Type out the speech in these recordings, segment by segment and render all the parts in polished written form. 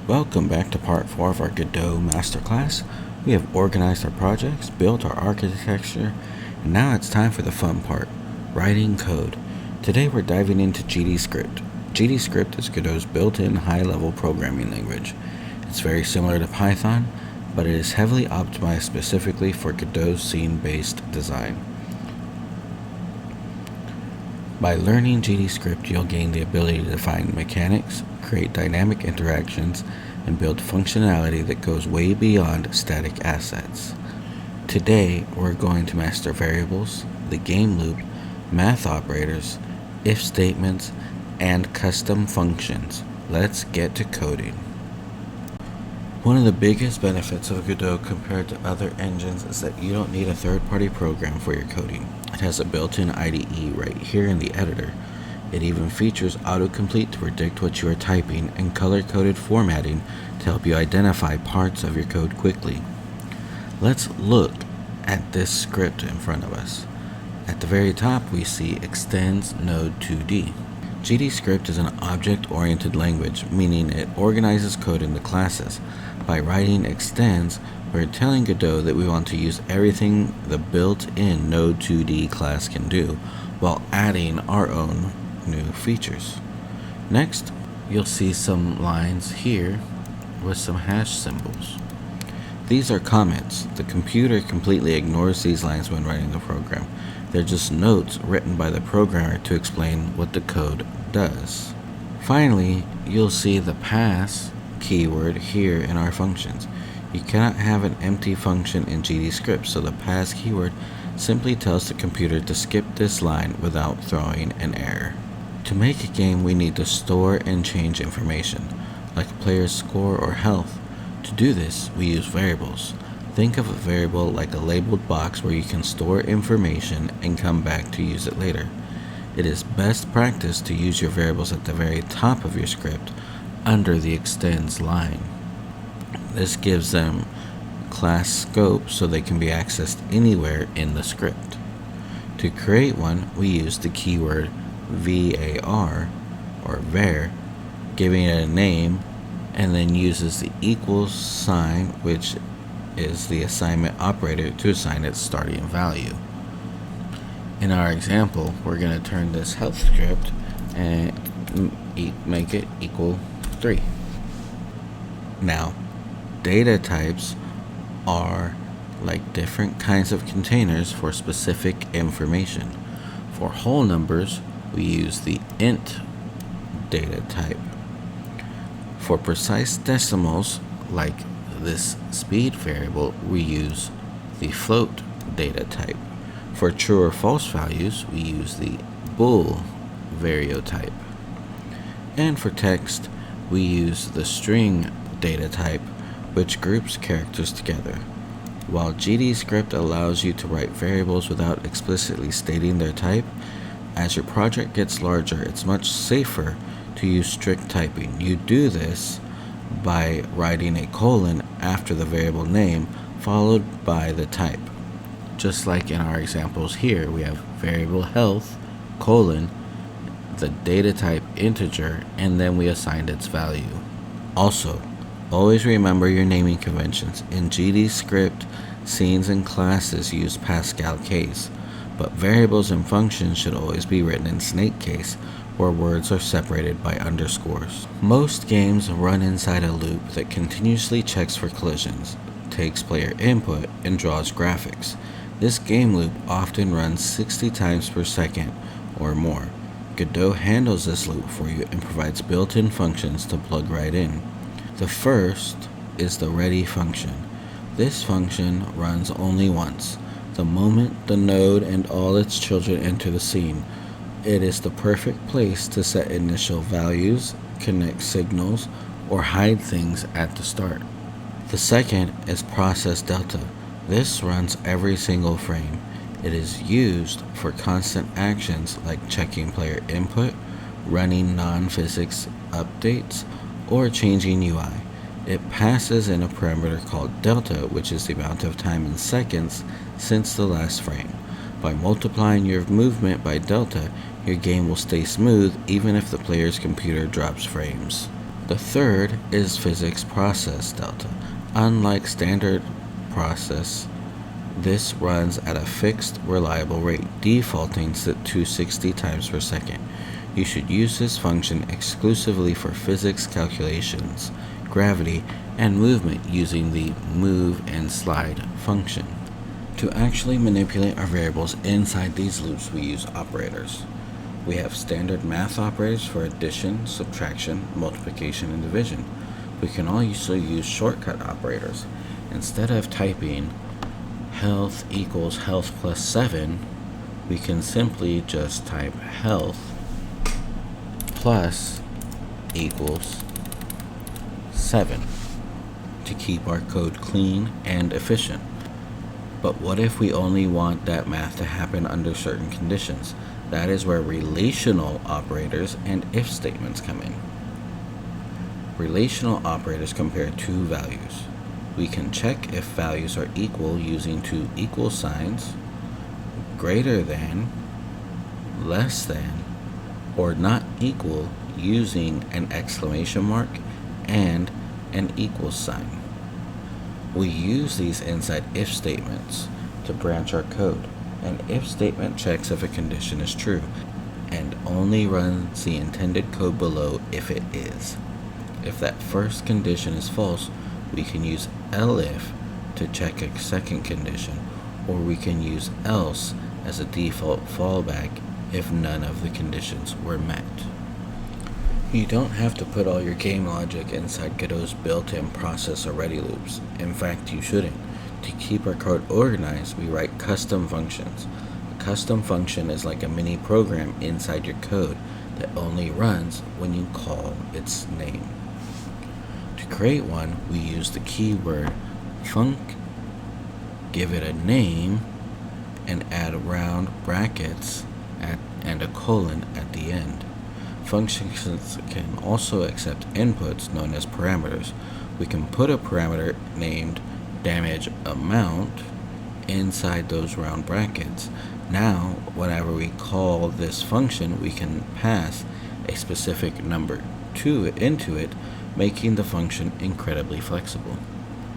Welcome back to part 4 of our Godot Masterclass. We have organized our projects, built our architecture, and now it's time for the fun part, writing code. Today we're diving into GDScript. GDScript is Godot's built-in high-level programming language. It's very similar to Python, but it is heavily optimized specifically for Godot's scene-based design. By learning GDScript, you'll gain the ability to define mechanics, create dynamic interactions, and build functionality that goes way beyond static assets. Today, we're going to master variables, the game loop, math operators, if statements, and custom functions. Let's get to coding. One of the biggest benefits of Godot compared to other engines is that you don't need a third-party program for your coding. It has a built-in IDE right here in the editor. It even features autocomplete to predict what you are typing and color-coded formatting to help you identify parts of your code quickly. Let's look at this script in front of us. At the very top, we see extends node 2D. GDScript is an object-oriented language, meaning it organizes code into classes. By writing extends, we're telling Godot that we want to use everything the built-in node 2D class can do, while adding our own new features. Next, you'll see some lines here with some hash symbols. These are comments. The computer completely ignores these lines when running the program. They're just notes written by the programmer to explain what the code does. Finally, you'll see the pass keyword here in our functions. You cannot have an empty function in GDScript, so the pass keyword simply tells the computer to skip this line without throwing an error. To make a game, we need to store and change information, like a player's score or health. To do this, we use variables. Think of a variable like a labeled box where you can store information and come back to use it later. It is best practice to use your variables at the very top of your script, under the extends line. This gives them class scope so they can be accessed anywhere in the script. To create one, we use the keyword var or var, giving it a name, and then uses the equals sign, which is the assignment operator, to assign its starting value. In our example, we're going to turn this health script and make it equal 3. Now, data types are like different kinds of containers for specific information. For whole numbers, we use the int data type. For precise decimals, like this speed variable, we use the float data type. For true or false values, we use the bool variotype. And for text, we use the string data type, which groups characters together. While GDScript allows you to write variables without explicitly stating their type, as your project gets larger, it's much safer to use strict typing. You do this by writing a colon after the variable name, followed by the type. Just like in our examples here, we have variable health, colon, the data type integer, and then we assigned its value. Also, always remember your naming conventions. In GDScript, scenes and classes use Pascal case, but variables and functions should always be written in snake case, where words are separated by underscores. Most games run inside a loop that continuously checks for collisions, takes player input, and draws graphics. This game loop often runs 60 times per second or more. Godot handles this loop for you and provides built-in functions to plug right in. The first is the ready function. This function runs only once, the moment the node and all its children enter the scene. It is the perfect place to set initial values, connect signals, or hide things at the start. The second is process delta. This runs every single frame. It is used for constant actions like checking player input, running non-physics updates, or changing UI. It passes in a parameter called delta, which is the amount of time in seconds since the last frame. By multiplying your movement by delta, your game will stay smooth even if the player's computer drops frames. The third is physics process delta. Unlike standard process, this runs at a fixed, reliable rate, defaulting to 260 times per second. You should use this function exclusively for physics calculations, gravity, and movement using the move and slide function. To actually manipulate our variables inside these loops, we use operators. We have standard math operators for addition, subtraction, multiplication, and division. We can also use shortcut operators. Instead of typing health equals health plus 7, we can simply just type health plus equals 7 to keep our code clean and efficient. But what if we only want that math to happen under certain conditions? That is where relational operators and if statements come in. Relational operators compare two values. We can check if values are equal using two equal signs, greater than, less than, or not equal using an exclamation mark and an equal sign. We use these inside if statements to branch our code. An if statement checks if a condition is true and only runs the intended code below if it is. If that first condition is false, we can use elif to check a second condition, or we can use else as a default fallback if none of the conditions were met. You don't have to put all your game logic inside Godot's built-in process or ready loops. In fact, you shouldn't. To keep our code organized, we write custom functions. A custom function is like a mini program inside your code that only runs when you call its name. To create one, we use the keyword func, give it a name, and add round brackets and a colon at the end. Functions can also accept inputs known as parameters. We can put a parameter named damage amount inside those round brackets. Now, whenever we call this function, we can pass a specific number into it, making the function incredibly flexible.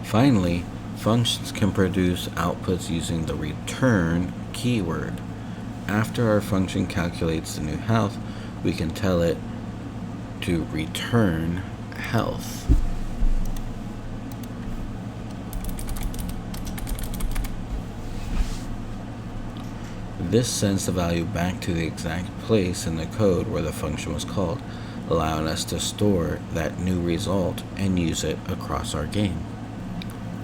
Finally, functions can produce outputs using the return keyword. After our function calculates the new health, we can tell it to return health. This sends the value back to the exact place in the code where the function was called, allowing us to store that new result and use it across our game.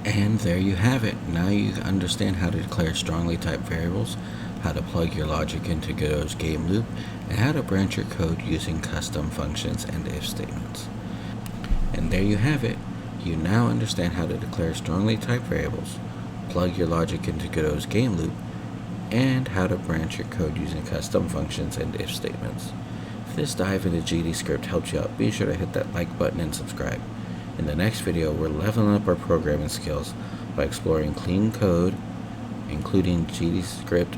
And there you have it. Now you understand how to declare strongly typed variables, how to plug your logic into Godot's game loop, and how to branch your code using custom functions and if statements. And there you have it. You now understand how to declare strongly typed variables, plug your logic into Godot's game loop, and how to branch your code using custom functions and if statements. If this dive into GDScript helped you out, be sure to hit that like button and subscribe. In the next video, we're leveling up our programming skills by exploring clean code, including GDScript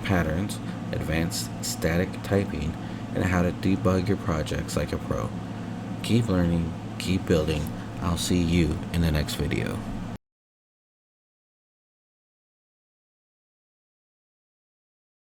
patterns, advanced static typing, and how to debug your projects like a pro. Keep learning, keep building. I'll see you in the next video.